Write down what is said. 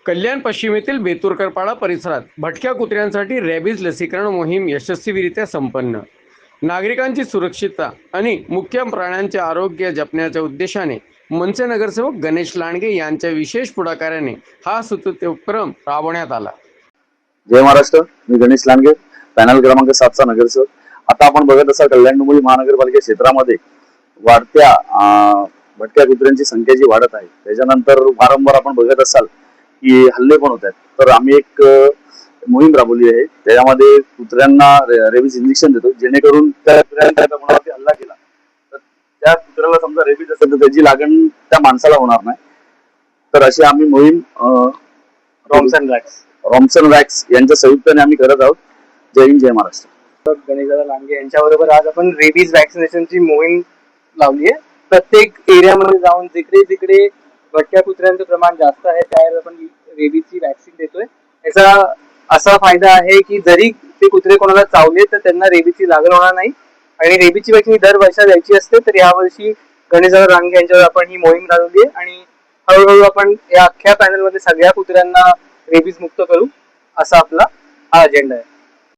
कल्याण पश्चिमेतील बेतुरकरपाडा परिसरात भटक्या कुत्र्यांसाठी रॅबीज लसीकरण मोहीम यशस्वीरित्या संपन्न. नागरिकांची सुरक्षितता आणि मुख्य प्राण्यांचे आरोग्य जपण्याच्या उद्देशाने मनसे नगरसेवक गणेश लांडगे यांच्या विशेष पुढाकाराने हा स्तुत्य उपक्रम राबवण्यात आला. जय महाराष्ट्र. मी गणेश लांडगे, पॅनल क्रमांक 7चा नगरसेवक. आता आपण बघत असाल कल्याण डोंबिवली महानगरपालिका क्षेत्रामध्ये वाढत्या भटक्या कुत्र्यांची संख्या जी वाढत आहे, त्याच्यानंतर वारंवार आपण बघत असाल की हल्ले पण होत आहेत. तर आम्ही एक मोहीम राबवली आहे. त्याच्यामध्ये कुत्र्यांना रेबीज इंजेक्शन देतो, जेणेकरून त्या कुत्र्यांवरती हल्ला केला तर त्या कुत्र्याला समजा रेबीज असेल तर त्याची लागण त्या माणसाला होणार नाही. तर अशी आम्ही मोहीम रॉमसन वॅक्स यांच्या संयुक्ताने आम्ही करत आहोत. जय हिंद, जय महाराष्ट्र. गणेश लांडगे यांच्याबरोबर आज आपण रेबीज वॅक्सिनेशनची मोहीम लावली आहे. प्रत्येक एरियामध्ये जाऊन जिकडे जिकडे भटक्या कुत्र्यांचं प्रमाण जास्त आहे त्यावर आपण रेबीजची वॅक्सिन देतोय. याचा असा फायदा आहे की जरी ते कुत्रे कोणाला चावले तर त्यांना रेबीजची लागण होणार नाही. आणि रेबीजची वॅक्सिन दर वर्षात द्यायची असते. तर यावर्षी गणेश लांडगे यांच्यावर आपण ही मोहीम राबवली आहे आणि हळूहळू आपण या अख्ख्या पॅनलमध्ये सगळ्या कुत्र्यांना रेबीज मुक्त करू असा आपला हा अजेंडा आहे.